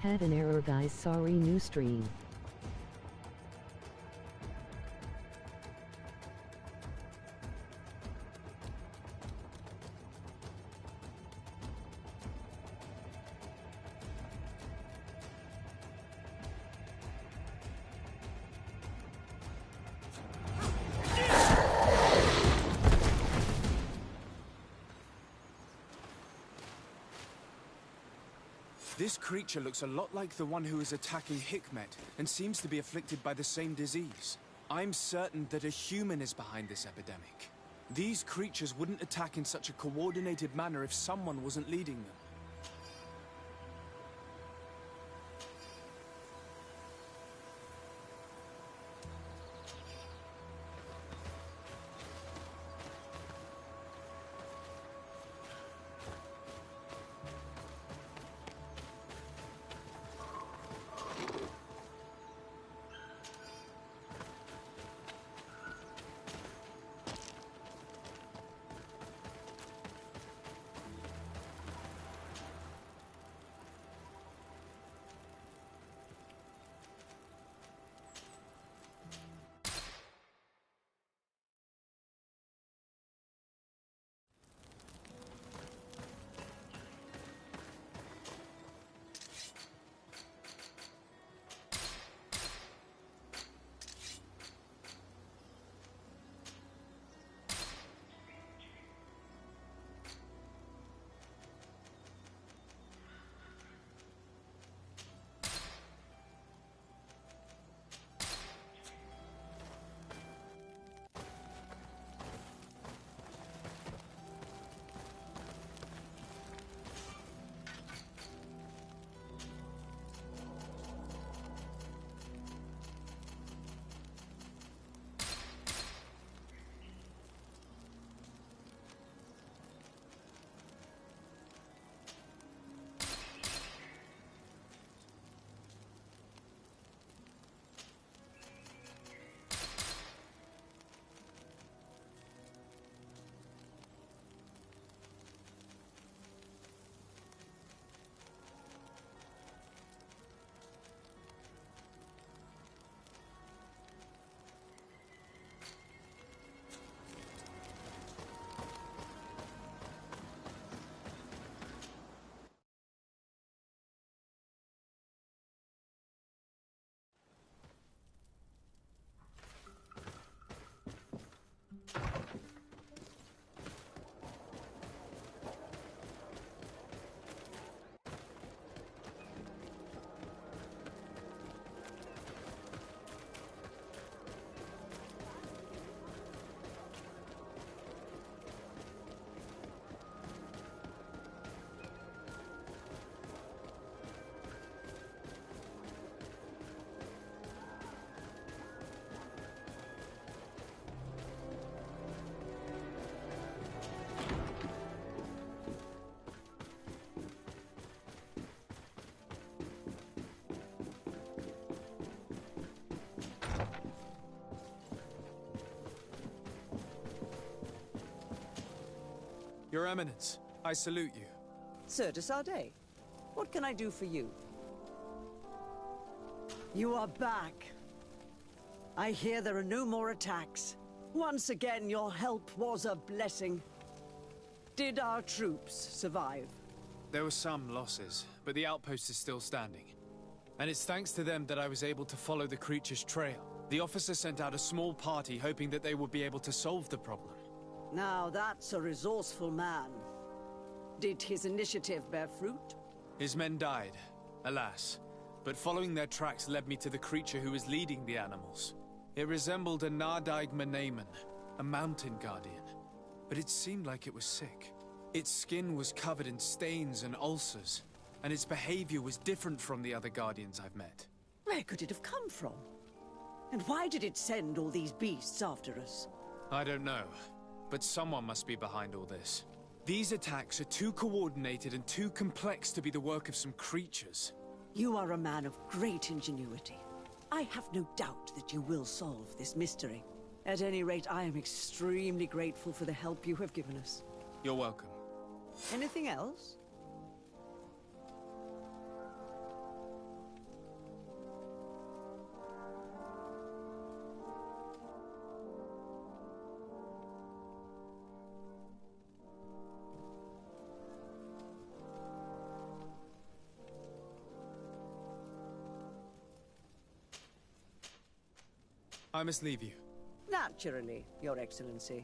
Had an error guys, sorry, new stream. This creature looks a lot like the one who is attacking Hikmet, and seems to be afflicted by the same disease. I'm certain that a human is behind this epidemic. These creatures wouldn't attack in such a coordinated manner if someone wasn't leading them. Your Eminence, I salute you. Sir de Sardet, what can I do for you? You are back. I hear there are no more attacks. Once again, your help was a blessing. Did our troops survive? There were some losses, but the outpost is still standing. And it's thanks to them that I was able to follow the creature's trail. The officer sent out a small party hoping that they would be able to solve the problem. Now that's a resourceful man. Did his initiative bear fruit? His men died, alas. But following their tracks led me to the creature who was leading the animals. It resembled a Nardaig Menaemon, a mountain guardian. But it seemed like it was sick. Its skin was covered in stains and ulcers, and its behavior was different from the other guardians I've met. Where could it have come from? And why did it send all these beasts after us? I don't know, but someone must be behind all this. These attacks are too coordinated and too complex to be the work of some creatures. You are a man of great ingenuity. I have no doubt that you will solve this mystery. At any rate, I am extremely grateful for the help you have given us. You're welcome. Anything else? I must leave you. Naturally, Your Excellency.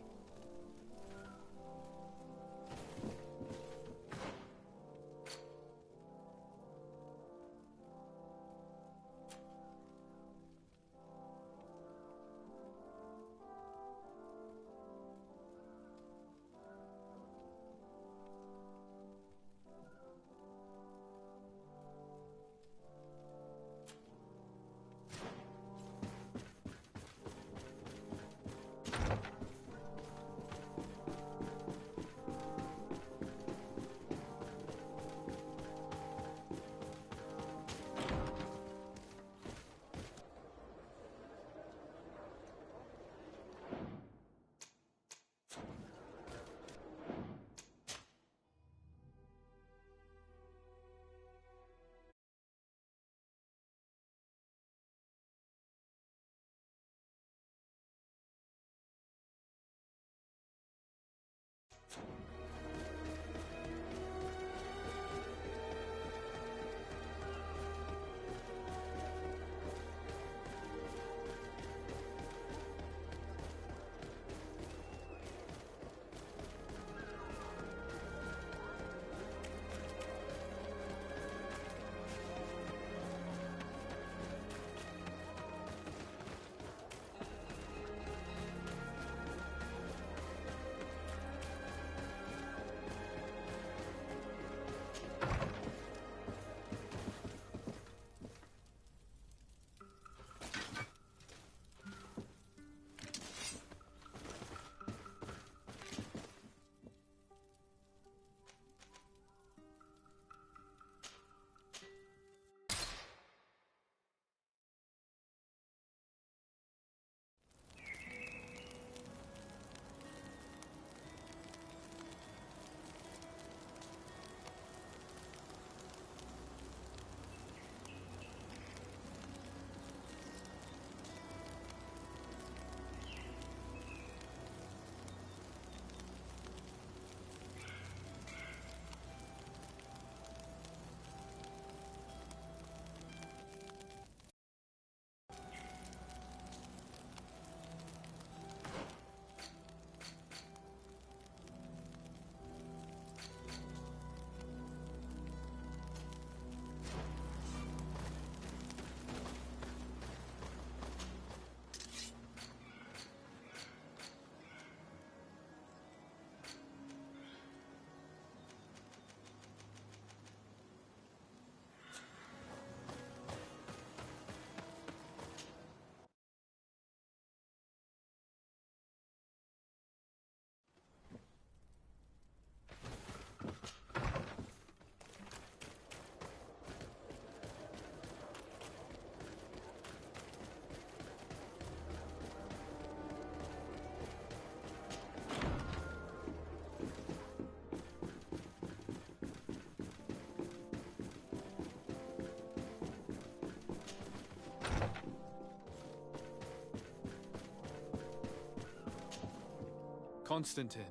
Constantine.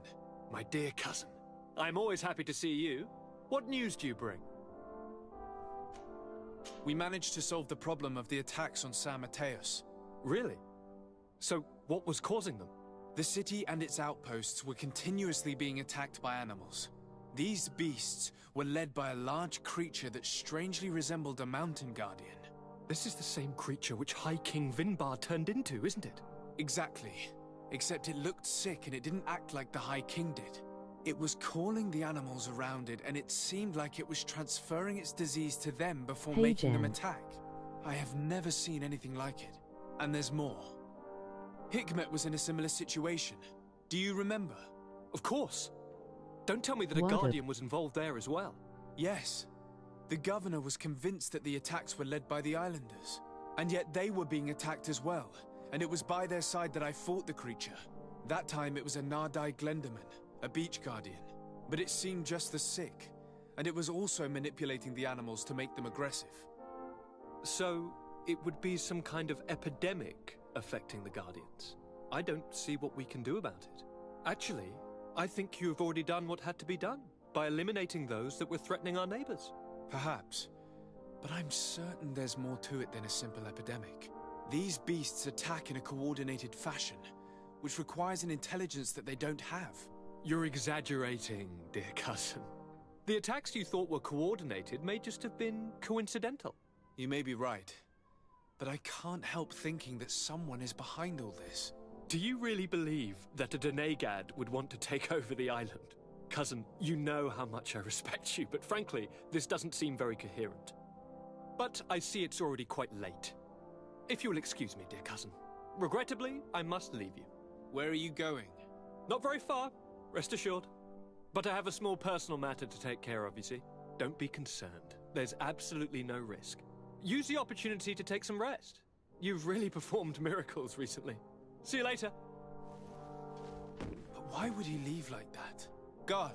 My dear cousin, I'm always happy to see you. What news do you bring? We managed to solve the problem of the attacks on San Mateus. Really? So, what was causing them? The city and its outposts were continuously being attacked by animals. These beasts were led by a large creature that strangely resembled a mountain guardian. This is the same creature which High King Vinbar turned into, isn't it? Exactly. Except it looked sick and it didn't act like the High King did. It was calling the animals around it, and it seemed like it was transferring its disease to them before making them attack. I have never seen anything like it. And there's more. Hikmet was in a similar situation. Do you remember? Of course. Don't tell me that a guardian was involved there as well. Yes. The governor was convinced that the attacks were led by the islanders. And yet they were being attacked as well. And it was by their side that I fought the creature. That time it was a Nardai Glenderman, a beach guardian. But it seemed just as sick. And it was also manipulating the animals to make them aggressive. So, it would be some kind of epidemic affecting the Guardians. I don't see what we can do about it. Actually, I think you've already done what had to be done, by eliminating those that were threatening our neighbors. Perhaps. But I'm certain there's more to it than a simple epidemic. These beasts attack in a coordinated fashion, which requires an intelligence that they don't have. You're exaggerating, dear cousin. The attacks you thought were coordinated may just have been coincidental. You may be right, but I can't help thinking that someone is behind all this. Do you really believe that a Denegad would want to take over the island? Cousin, you know how much I respect you, but frankly, this doesn't seem very coherent. But I see it's already quite late. If you will excuse me, dear cousin. Regrettably, I must leave you. Where are you going? Not very far, rest assured. But I have a small personal matter to take care of, you see. Don't be concerned. There's absolutely no risk. Use the opportunity to take some rest. You've really performed miracles recently. See you later. But why would he leave like that? Guard,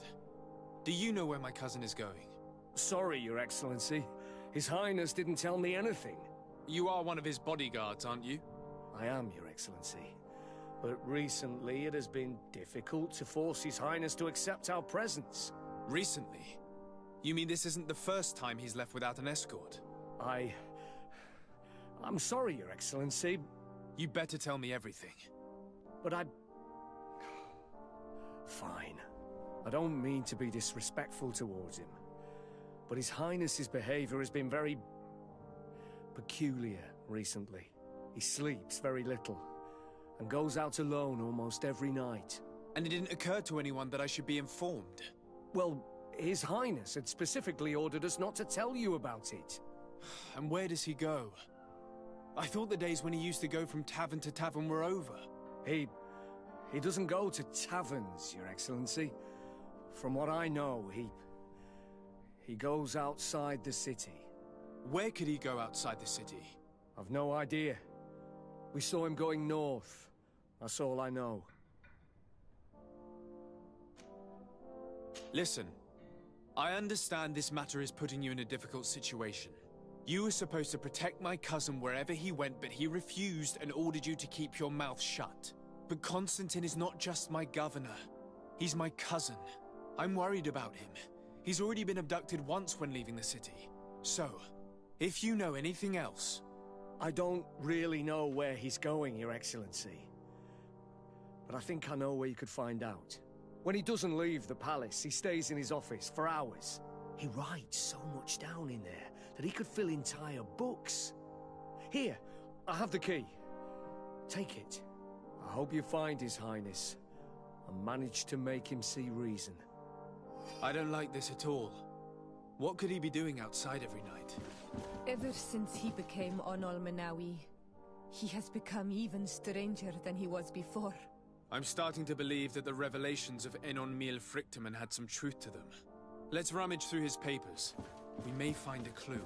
do you know where my cousin is going? Sorry, Your Excellency. His Highness didn't tell me anything. You are one of his bodyguards, aren't you? I am, Your Excellency. But recently it has been difficult to force His Highness to accept our presence. Recently? You mean this isn't the first time he's left without an escort? I'm sorry, Your Excellency. You better tell me everything. But Fine. I don't mean to be disrespectful towards him. But His Highness's behavior has been very peculiar recently. He sleeps very little, and goes out alone almost every night. And it didn't occur to anyone that I should be informed? Well, His Highness had specifically ordered us not to tell you about it. And where does he go? I thought the days when he used to go from tavern to tavern were over. He doesn't go to taverns, Your Excellency. From what I know, he goes outside the city. Where could he go outside the city? I've no idea. We saw him going north. That's all I know. Listen, I understand this matter is putting you in a difficult situation. You were supposed to protect my cousin wherever he went, but he refused and ordered you to keep your mouth shut. But Constantine is not just my governor. He's my cousin. I'm worried about him. He's already been abducted once when leaving the city. So, if you know anything else... I don't really know where he's going, Your Excellency. But I think I know where you could find out. When he doesn't leave the palace, he stays in his office for hours. He writes so much down in there that he could fill entire books. Here, I have the key. Take it. I hope you find His Highness and manage to make him see reason. I don't like this at all. What could he be doing outside every night? Ever since he became Onol Manawi, he has become even stranger than he was before. I'm starting to believe that the revelations of Enon Mil Frictamen had some truth to them. Let's rummage through his papers. We may find a clue.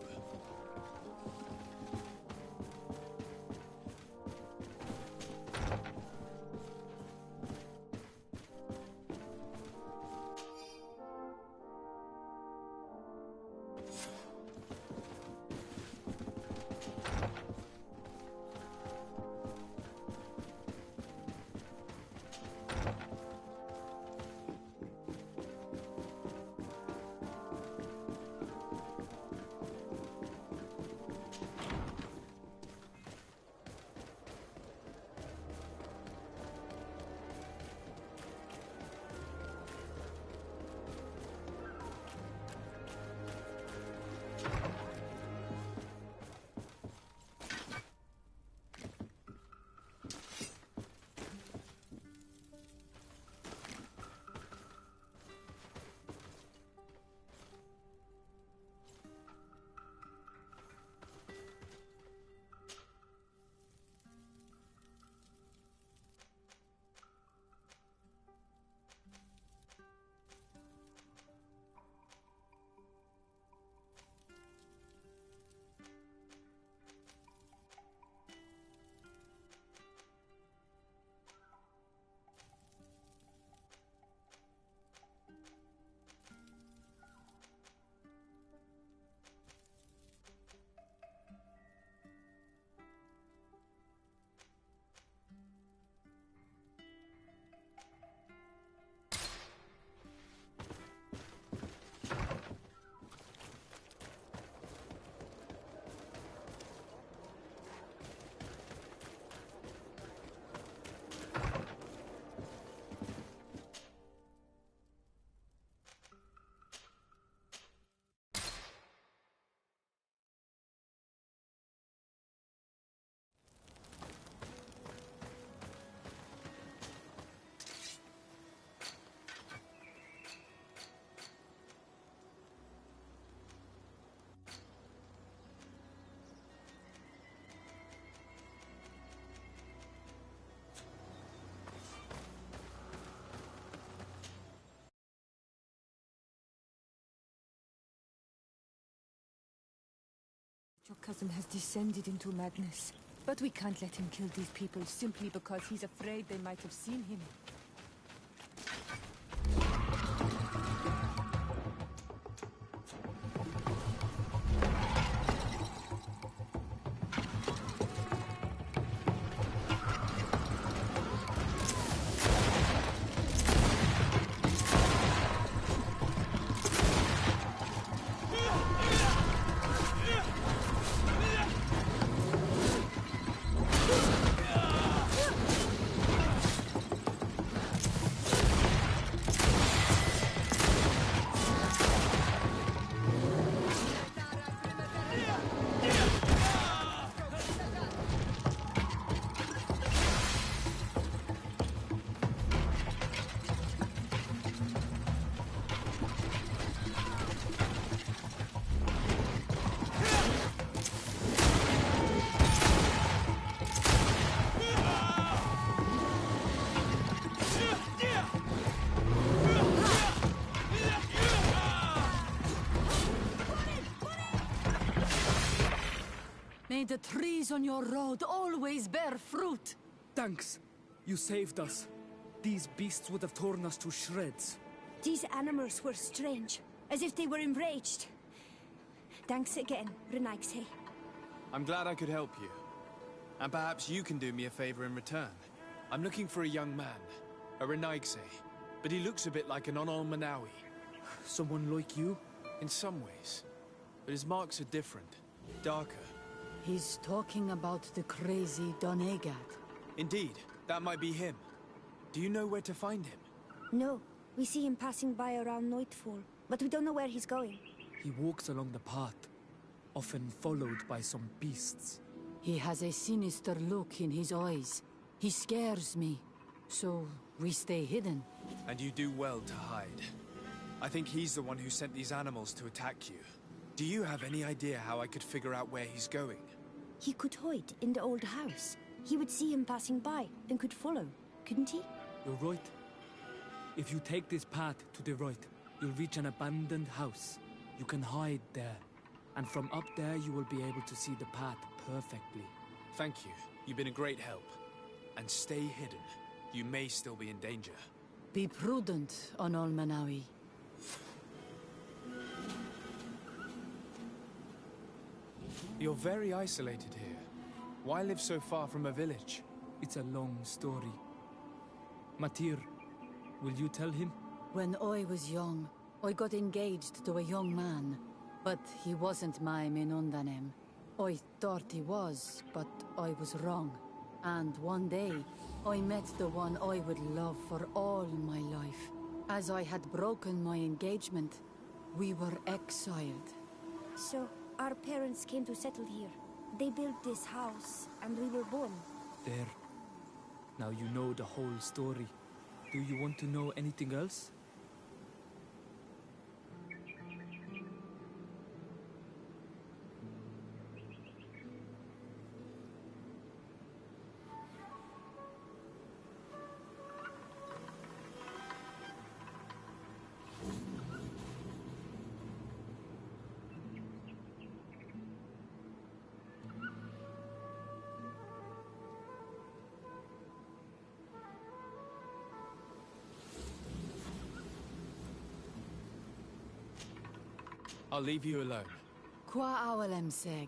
Your cousin has descended into madness. But we can't let him kill these people simply because he's afraid they might have seen him. May the trees on your road always bear fruit. Thanks. You saved us. These beasts would have torn us to shreds. These animals were strange, as if they were enraged. Thanks again, Renaigse. I'm glad I could help you. And perhaps you can do me a favor in return. I'm looking for a young man, a Renaigse, but he looks a bit like an Onol Manawi. Someone like you? In some ways. But his marks are different, darker. He's talking about the crazy Donegat. Indeed, that might be him. Do you know where to find him? No, we see him passing by around nightfall, but we don't know where he's going. He walks along the path, often followed by some beasts. He has a sinister look in his eyes. He scares me, so we stay hidden. And you do well to hide. I think he's the one who sent these animals to attack you. Do you have any idea how I could figure out where he's going? He could hide in the old house. He would see him passing by and could follow, couldn't he? You're right. If you take this path to the right, you'll reach an abandoned house. You can hide there. And from up there, you will be able to see the path perfectly. Thank you. You've been a great help. And stay hidden. You may still be in danger. Be prudent, Onol Manawi. You're very isolated here. Why live so far from a village? It's a long story. Matir, will you tell him? When I was young, I got engaged to a young man. But he wasn't my Minundanem. I thought he was, but I was wrong. And one day, I met the one I would love for all my life. As I had broken my engagement, we were exiled. So, our parents came to settle here. They built this house, and we were born. There. Now you know the whole story. Do you want to know anything else? I'll leave you alone. Qua awalem seg.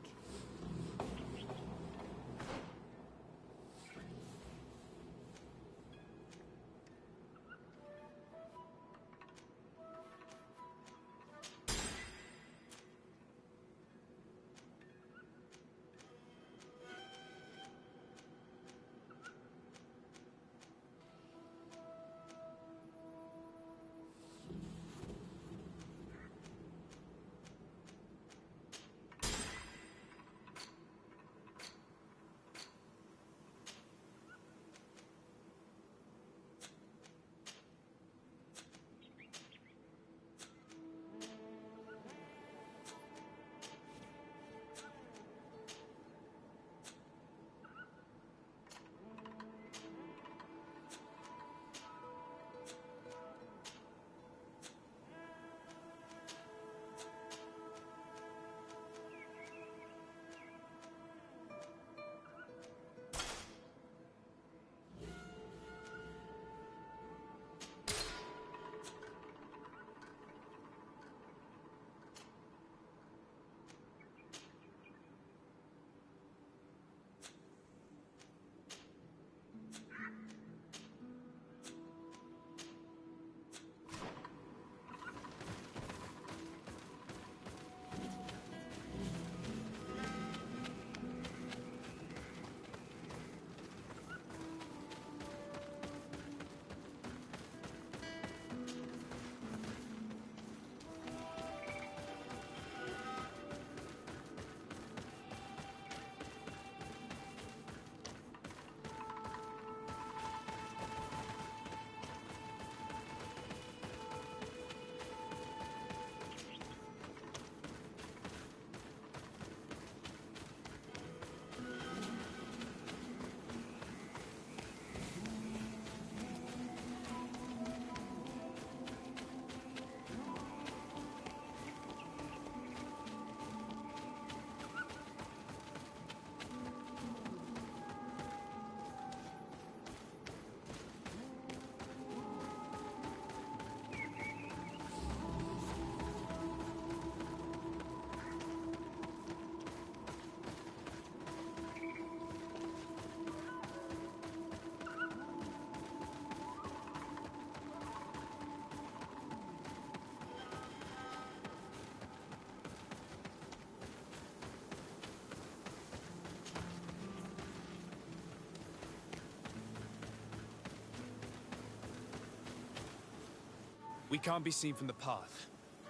We can't be seen from the path.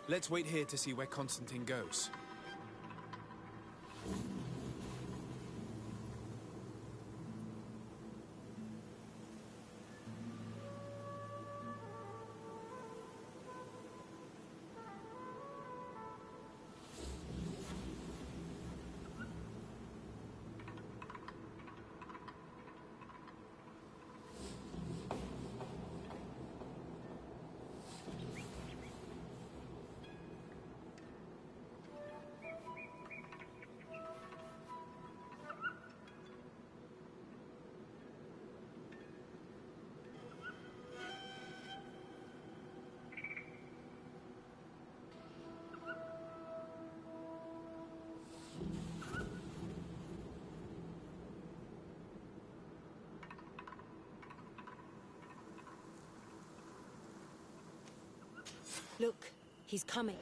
Let's wait here to see where Constantine goes. Look, he's coming.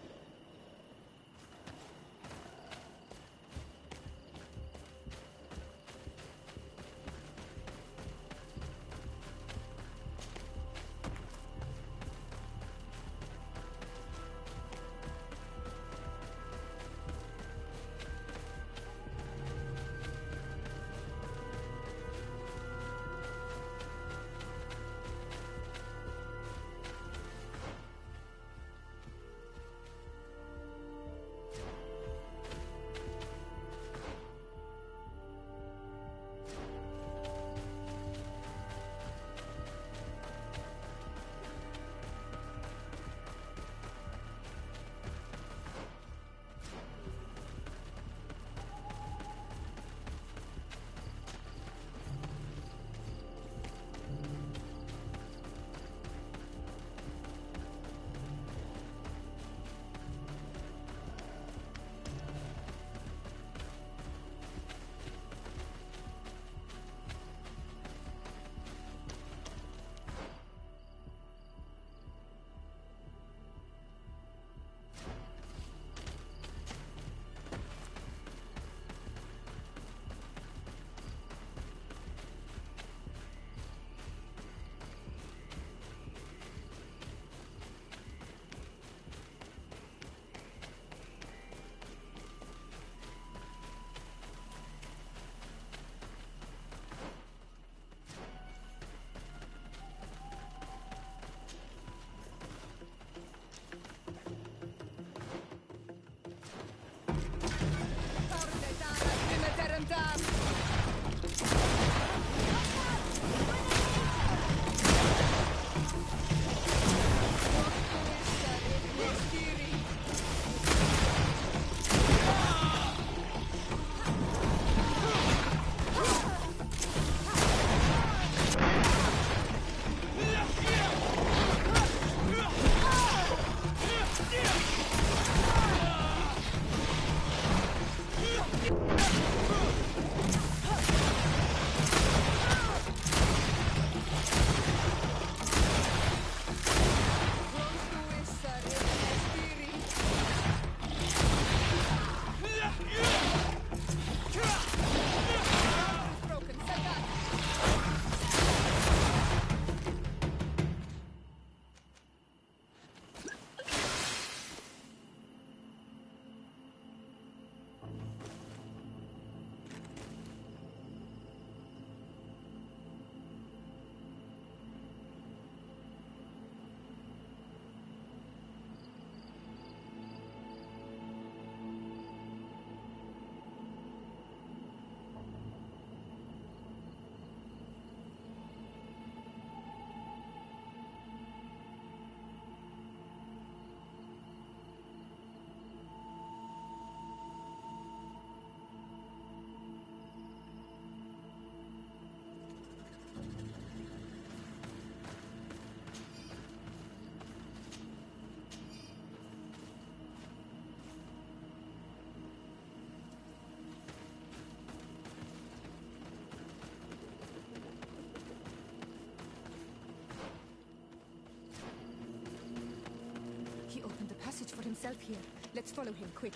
He opened a passage for himself here. Let's follow him, quick.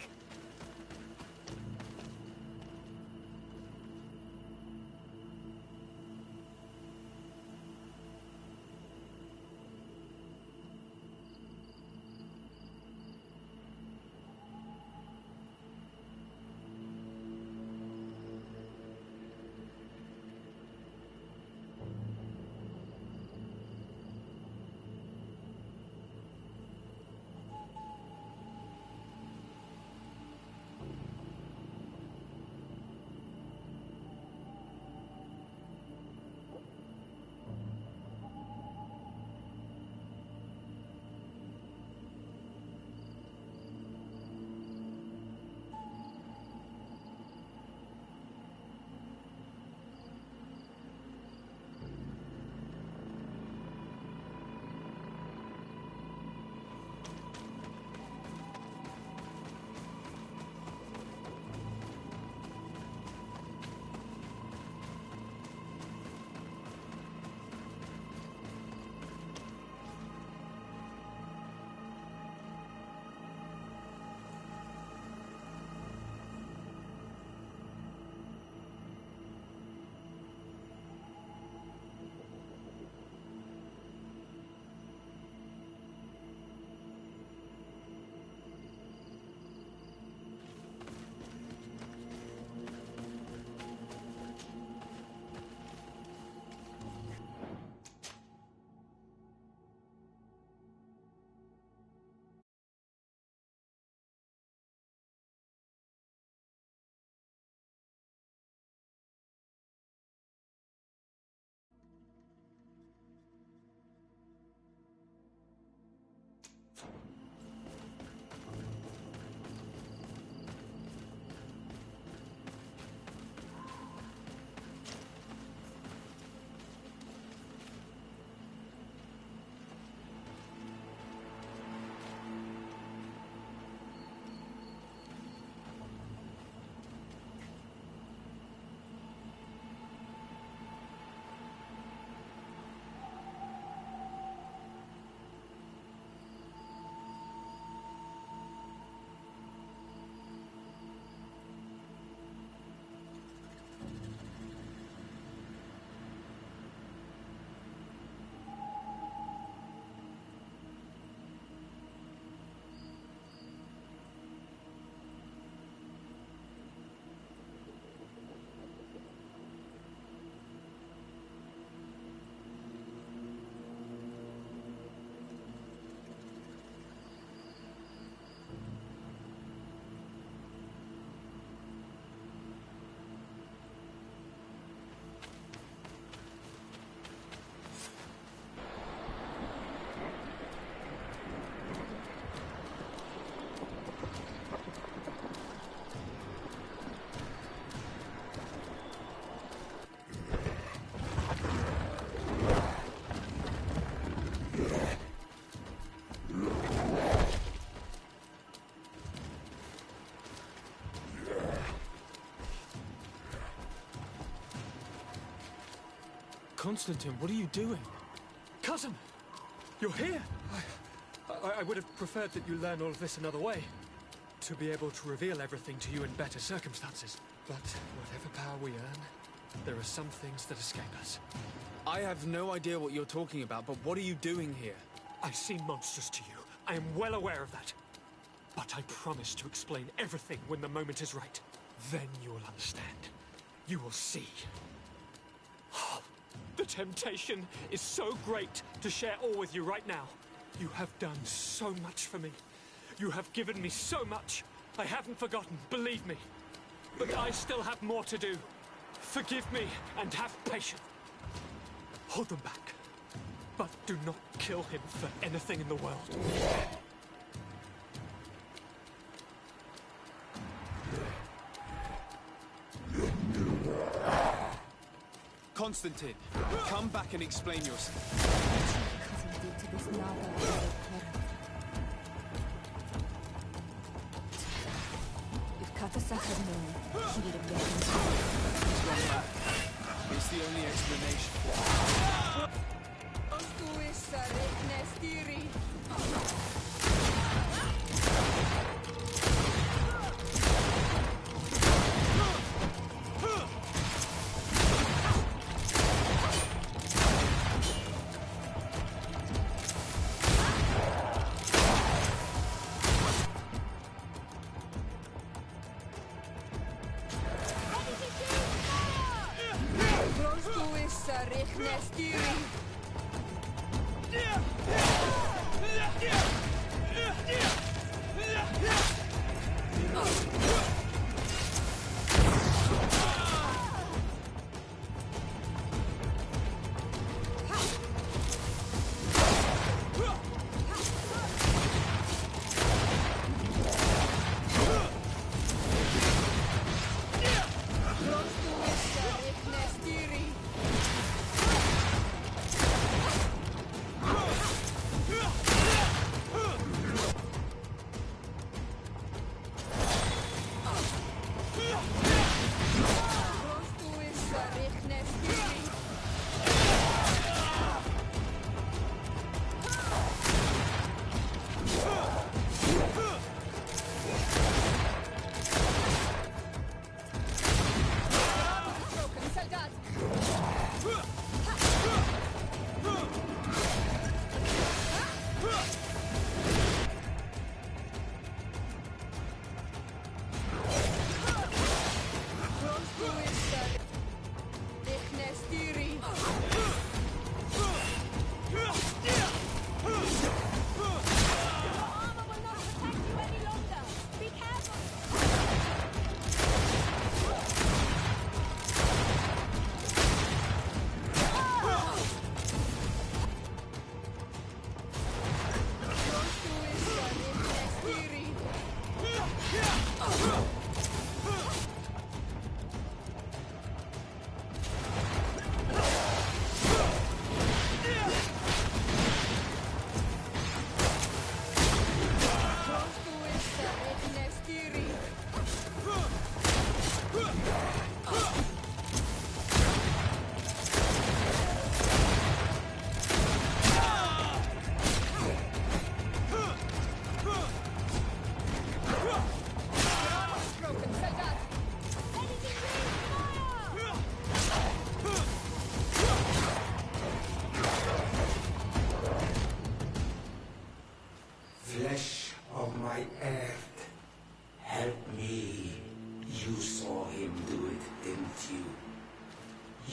Constantine, what are you doing? Cousin! You're here! I would have preferred that you learn all of this another way. To be able to reveal everything to you in better circumstances. But whatever power we earn, there are some things that escape us. I have no idea what you're talking about, but what are you doing here? I seem monstrous to you. I am well aware of that. But I promise to explain everything when the moment is right. Then you will understand. You will see. Oh, the temptation is so great to share all with you right now. You have done so much for me. You have given me so much. I haven't forgotten, believe me. But I still have more to do. Forgive me and have patience. Hold them back. But do not kill him for anything in the world. Constantine, come back and explain yourself. Cousin did to this Nada. If Katasak had known, he would have let him. It's the only explanation.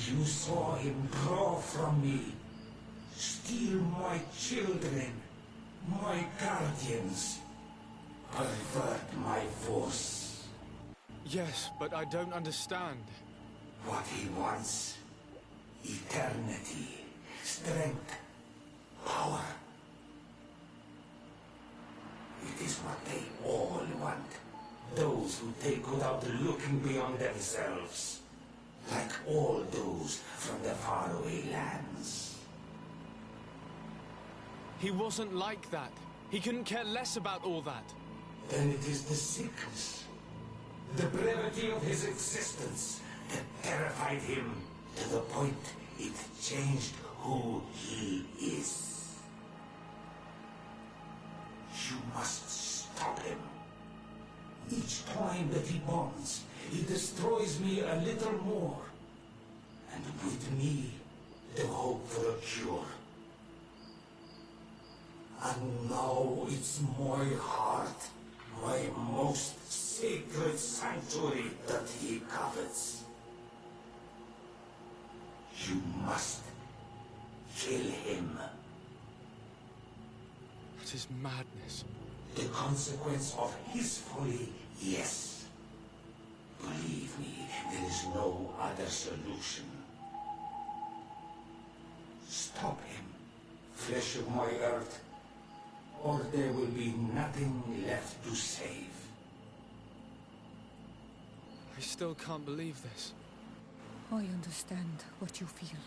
You saw him draw from me, steal my children, my guardians, pervert my force. Yes, but I don't understand. What he wants, eternity, strength, power. It is what they all want. Those who take without looking beyond themselves. Like all those from the faraway lands. He wasn't like that. He couldn't care less about all that. Then it is the sickness, the brevity of his existence that terrified him to the point It changed who he is. You must stop him. Each time that he bonds, he destroys me a little more. And with me, the hope for a cure. And now it's my heart, my most sacred sanctuary that he covets. You must kill him. That is madness. The consequence of his folly, yes. Believe me, there is no other solution. Stop him, flesh of my earth, or there will be nothing left to save. I still can't believe this. I understand what you feel.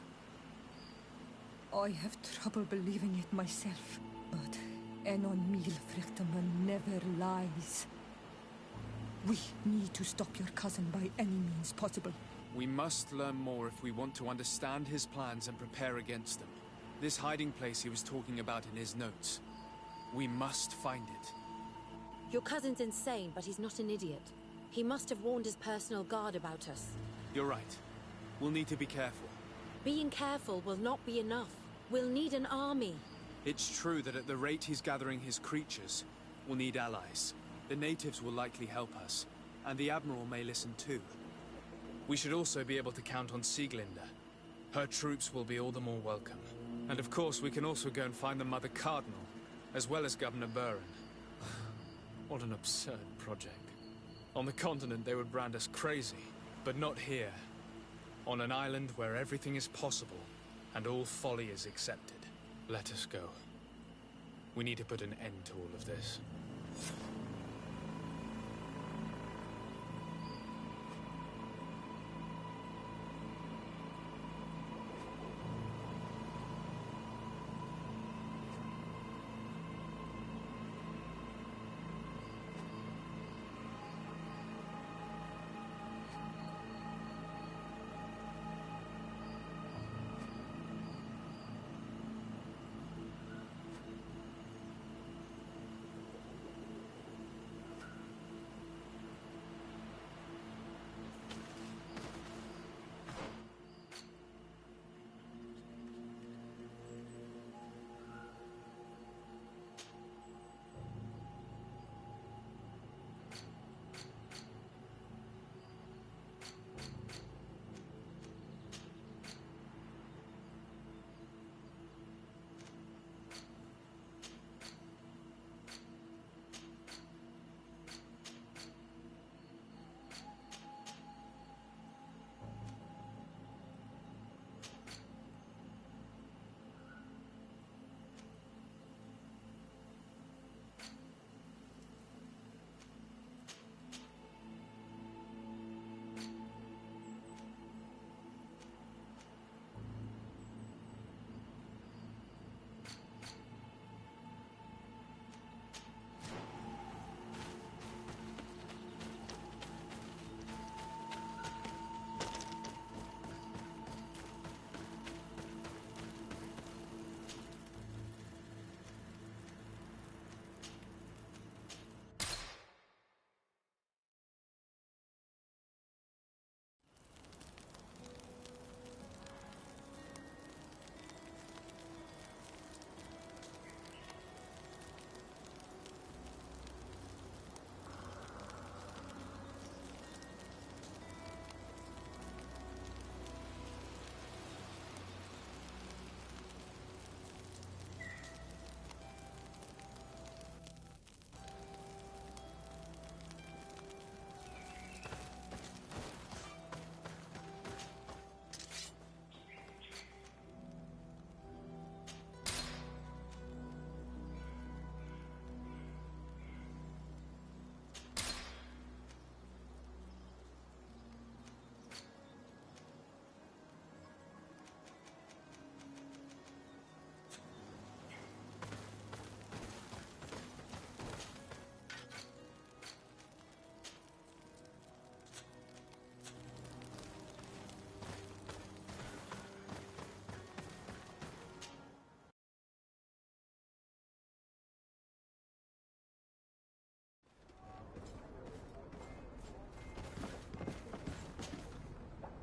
I have trouble believing it myself, but Enon Milfrichtenman never lies. We need to stop your cousin by any means possible. We must learn more if we want to understand his plans and prepare against them. This hiding place he was talking about in his notes. We must find it. Your cousin's insane, but he's not an idiot. He must have warned his personal guard about us. You're right. We'll need to be careful. Being careful will not be enough. We'll need an army. It's true that at the rate he's gathering his creatures, we'll need allies. The natives will likely help us, and the Admiral may listen too. We should also be able to count on Sieglinde. Her troops will be all the more welcome. And of course, we can also go and find the Mother Cardinal, as well as Governor Buren. What an absurd project. On the continent, they would brand us crazy, but not here. On an island where everything is possible, and all folly is accepted. Let us go. We need to put an end to all of this.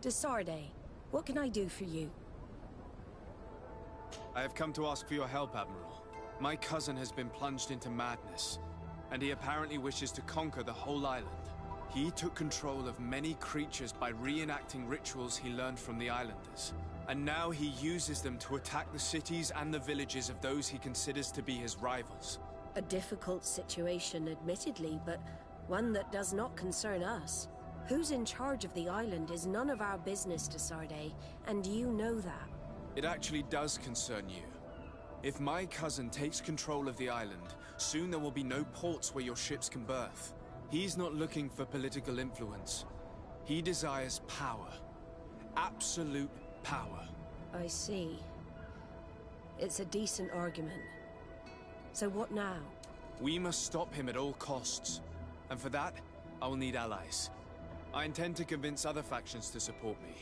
Desarde, what can I do for you? I have come to ask for your help, Admiral. My cousin has been plunged into madness, and he apparently wishes to conquer the whole island. He took control of many creatures by reenacting rituals he learned from the islanders. And now he uses them to attack the cities and the villages of those he considers to be his rivals. A difficult situation, admittedly, but one that does not concern us. Who's in charge of the island is none of our business, Desarde, and you know that. It actually does concern you. If my cousin takes control of the island, soon there will be no ports where your ships can berth. He's not looking for political influence. He desires power. Absolute power. I see. It's a decent argument. So what now? We must stop him at all costs. And for that, I will need allies. I intend to convince other factions to support me.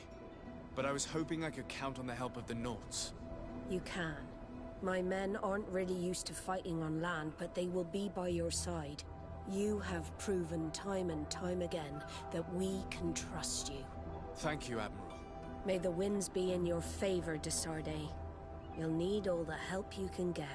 But I was hoping I could count on the help of the Nords. You can. My men aren't really used to fighting on land, but they will be by your side. You have proven time and time again that we can trust you. Thank you, Admiral. May the winds be in your favor, Desarde. You'll need all the help you can get.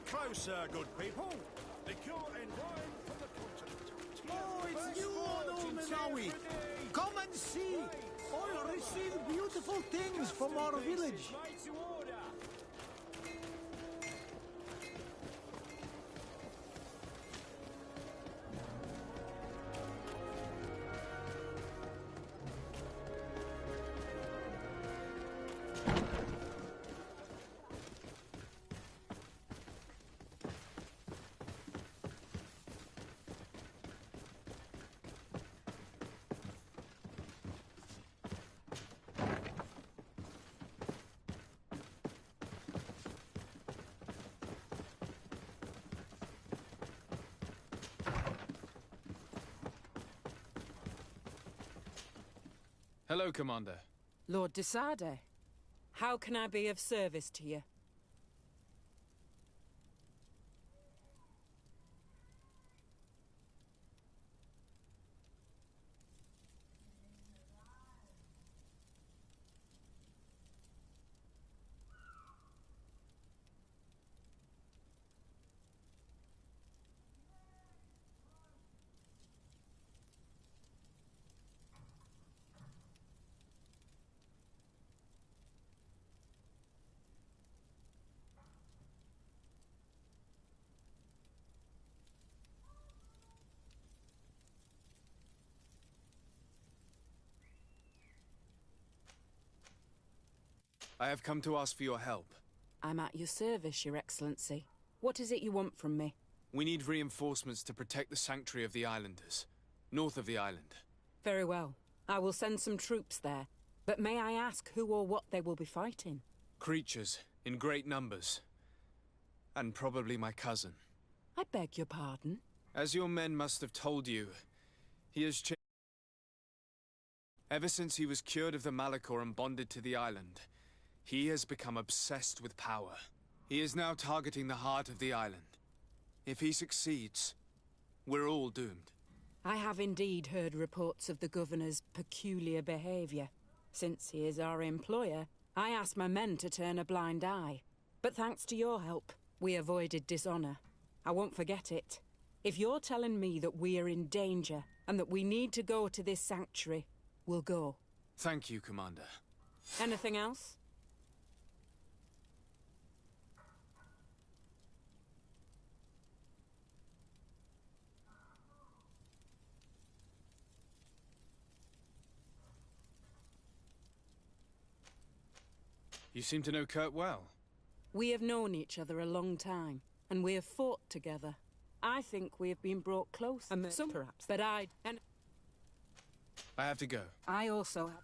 Closer, good people. Liquor and wine from the continent. Oh, it's you, Onomenawi. Come and see. I'll receive beautiful things from our village. Hello, Commander. Lord Desarde, how can I be of service to you? I have come to ask for your help. I'm at your service, Your Excellency. What is it you want from me? We need reinforcements to protect the sanctuary of the islanders, north of the island. Very well. I will send some troops there. But may I ask who or what they will be fighting? Creatures, in great numbers. And probably my cousin. I beg your pardon? As your men must have told you, he has changed. Ever since he was cured of the Malachor and bonded to the island, he has become obsessed with power. He is now targeting the heart of the island. If he succeeds, we're all doomed. I have indeed heard reports of the Governor's peculiar behavior. Since he is our employer, I asked my men to turn a blind eye. But thanks to your help, we avoided dishonor. I won't forget it. If you're telling me that we are in danger and that we need to go to this sanctuary, we'll go. Thank you, Commander. Anything else? You seem to know Kurt well. We have known each other a long time, and we have fought together. I think we have been brought close. Some perhaps. But I have to go. I also have...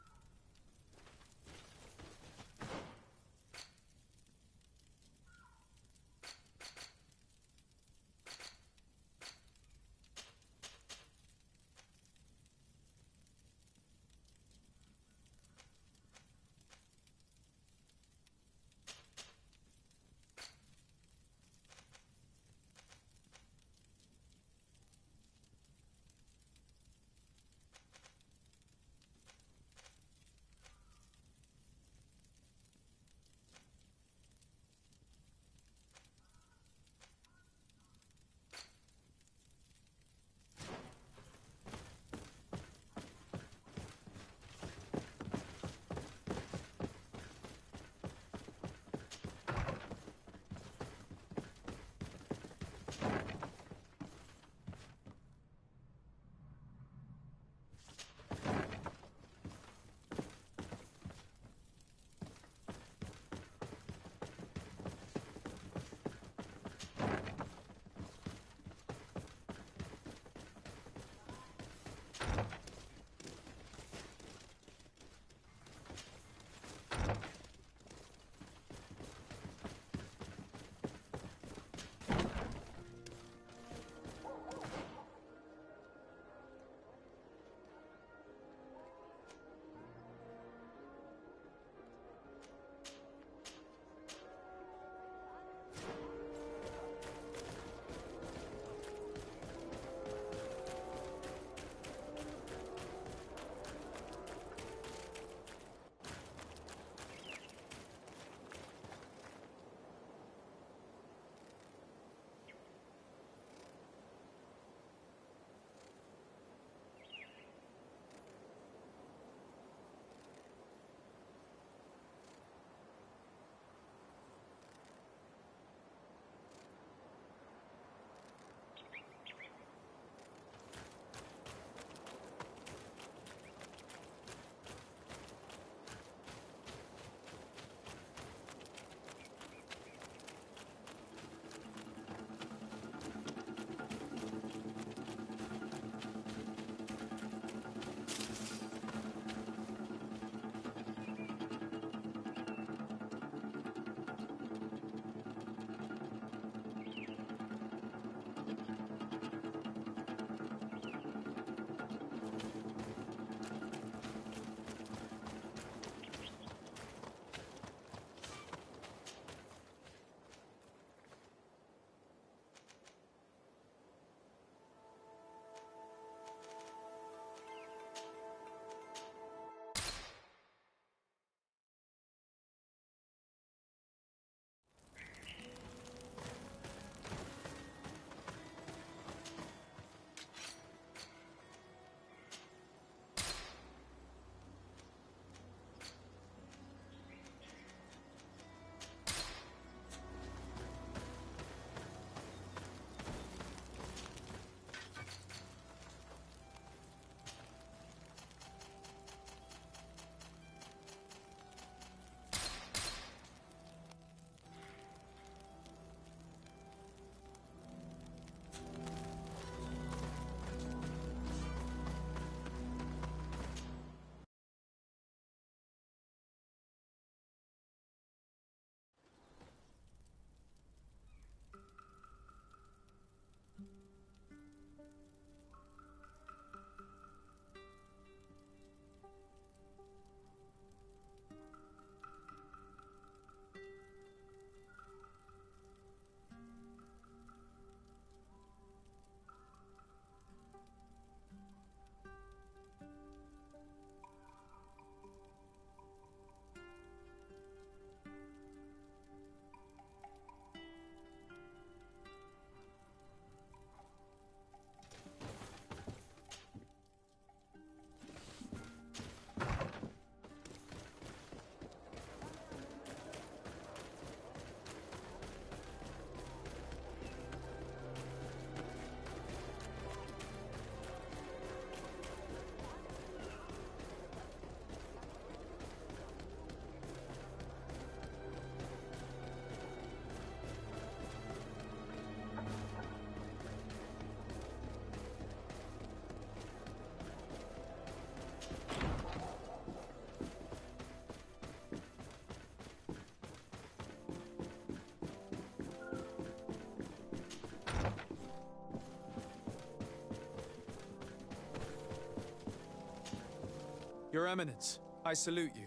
Your Eminence, I salute you.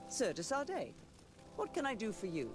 Sir de Sardet, what can I do for you?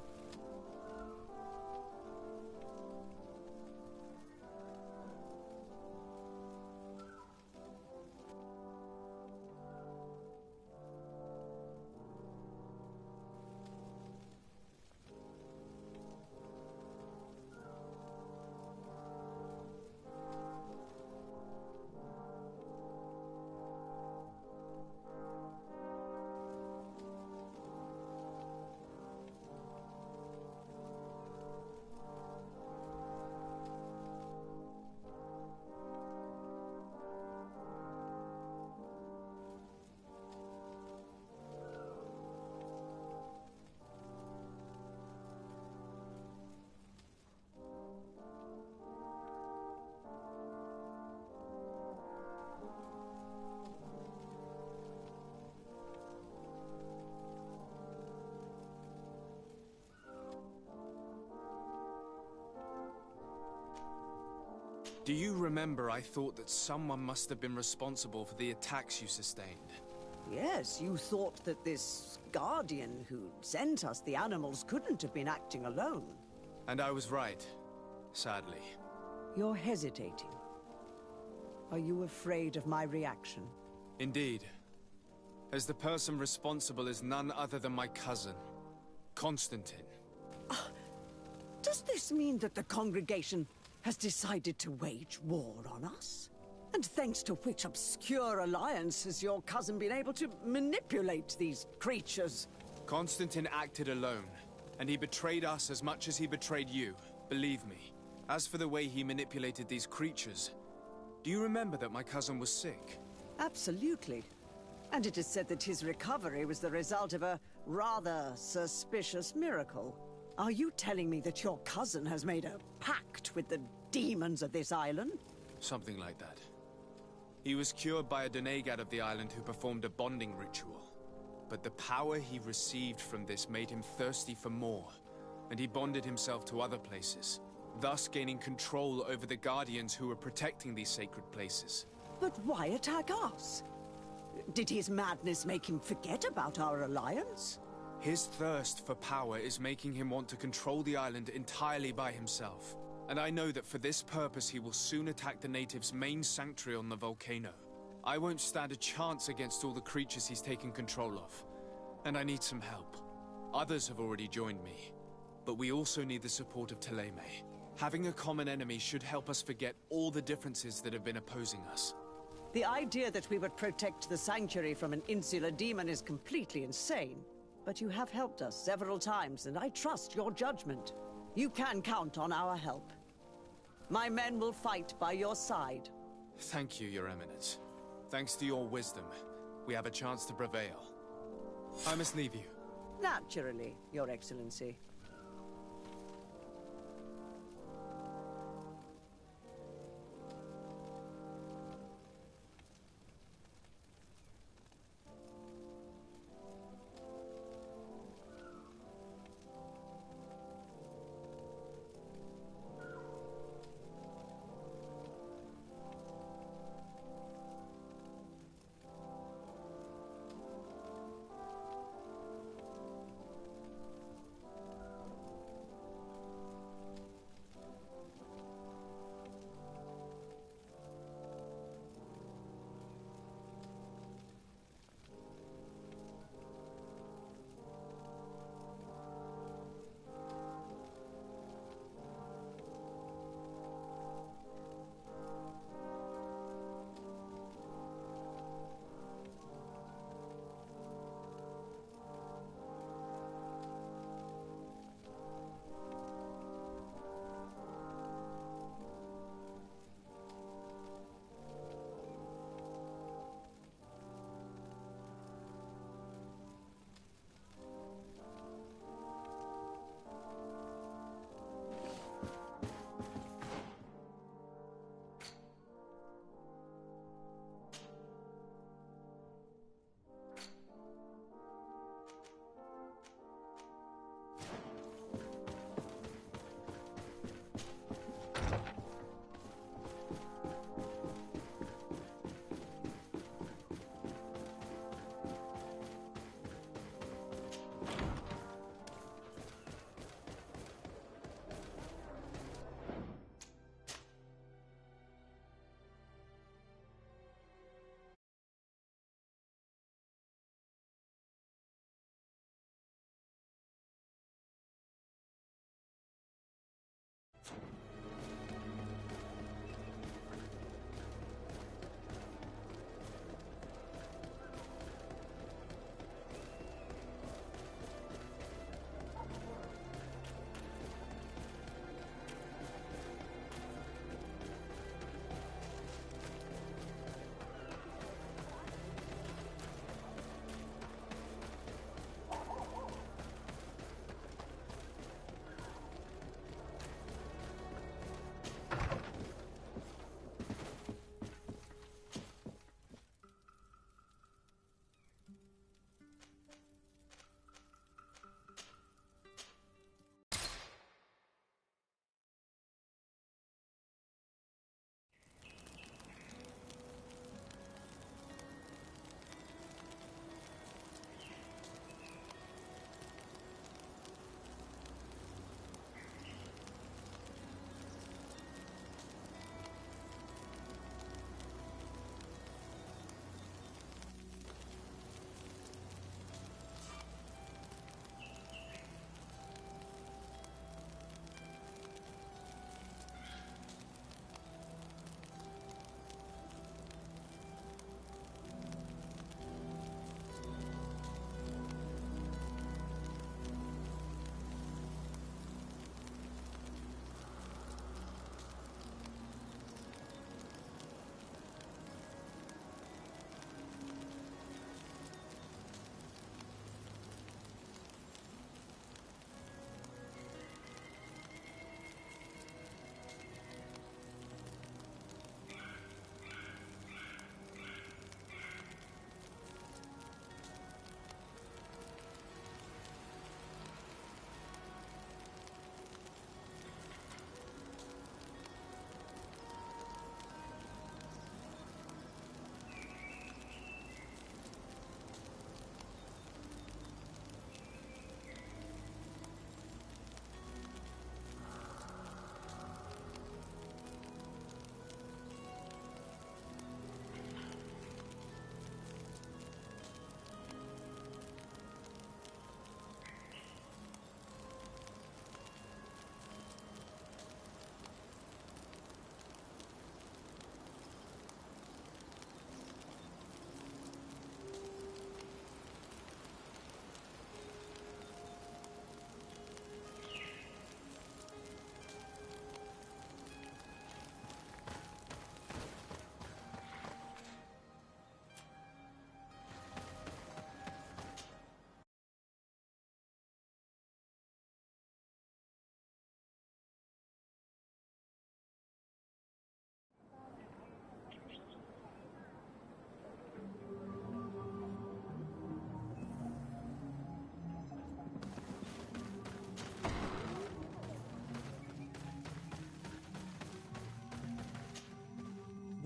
Do you remember I thought that someone must have been responsible for the attacks you sustained? Yes, you thought that this guardian who sent us the animals couldn't have been acting alone. And I was right, sadly. You're hesitating. Are you afraid of my reaction? Indeed. As the person responsible is none other than my cousin, Constantine. Does this mean that the congregation has decided to wage war on us? And thanks to which obscure alliance has your cousin been able to manipulate these creatures? Constantine acted alone, and he betrayed us as much as he betrayed you, believe me. As for the way he manipulated these creatures, do you remember that my cousin was sick? Absolutely. And it is said that his recovery was the result of a rather suspicious miracle. Are you telling me that your cousin has made a pact with the demons of this island? Something like that. He was cured by a Donegad of the island who performed a bonding ritual. But the power he received from this made him thirsty for more, and he bonded himself to other places, thus gaining control over the Guardians who were protecting these sacred places. But why attack us? Did his madness make him forget about our alliance? His thirst for power is making him want to control the island entirely by himself. And I know that for this purpose he will soon attack the natives' main sanctuary on the volcano. I won't stand a chance against all the creatures he's taken control of. And I need some help. Others have already joined me. But we also need the support of Thélème. Having a common enemy should help us forget all the differences that have been opposing us. The idea that we would protect the sanctuary from an insular demon is completely insane. But you have helped us several times, and I trust your judgment. You can count on our help. My men will fight by your side. Thank you, Your Eminence. Thanks to your wisdom, we have a chance to prevail. I must leave you. Naturally, Your Excellency.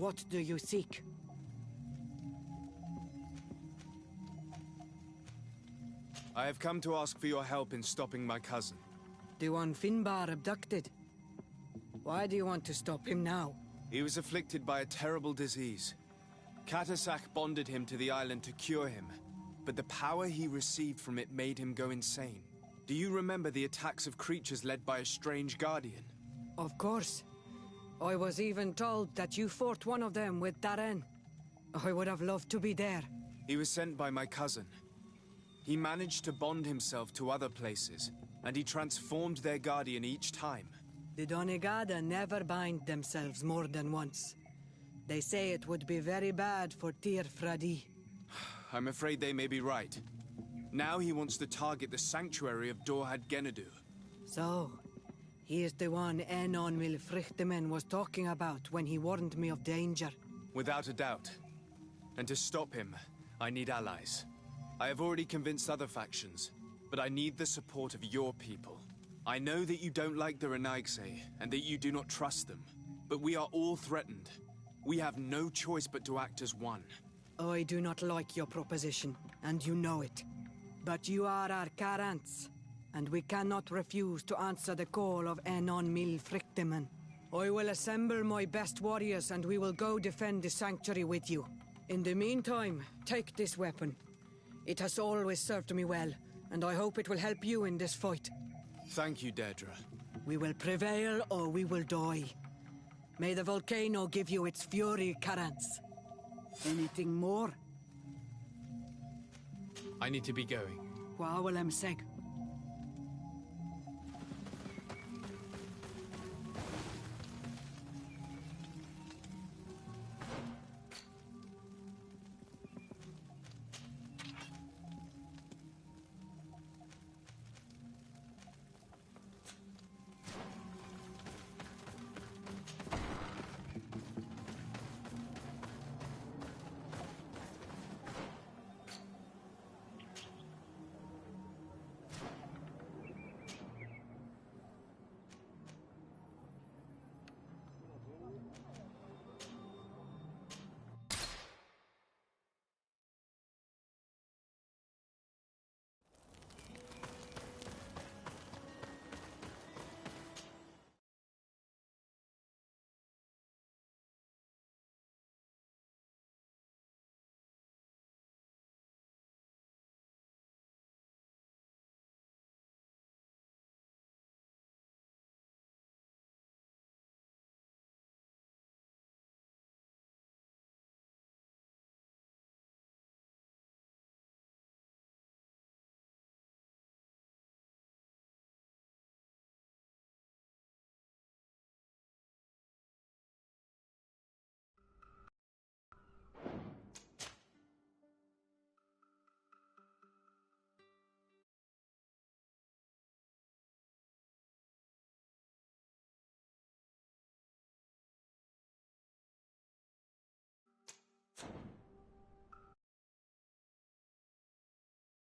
What do you seek? I have come to ask for your help in stopping my cousin. The one Finbar abducted. Why do you want to stop him now? He was afflicted by a terrible disease. Katasak bonded him to the island to cure him, but the power he received from it made him go insane. Do you remember the attacks of creatures led by a strange guardian? Of course. I was even told that you fought one of them with Darren. I would have loved to be there. He was sent by my cousin. He managed to bond himself to other places, and he transformed their guardian each time. The Donegada never bind themselves more than once. They say it would be very bad for Tir Fradi. I'm afraid they may be right. Now he wants to target the sanctuary of Dorhad Genadu. So, he is the one Enon Milfrichtemen was talking about when he warned me of danger. Without a doubt. And to stop him, I need allies. I have already convinced other factions, but I need the support of your people. I know that you don't like the Renaigse, and that you do not trust them, but we are all threatened. We have no choice but to act as one. I do not like your proposition, and you know it. But you are our Karants, and we cannot refuse to answer the call of Enon Milfrichtemen. I will assemble my best warriors, and we will go defend the sanctuary with you. In the meantime, take this weapon. It has always served me well, and I hope it will help you in this fight. Thank you, Deirdre. We will prevail or we will die. May the volcano give you its fury, Karants. Anything more? I need to be going. Wa seg.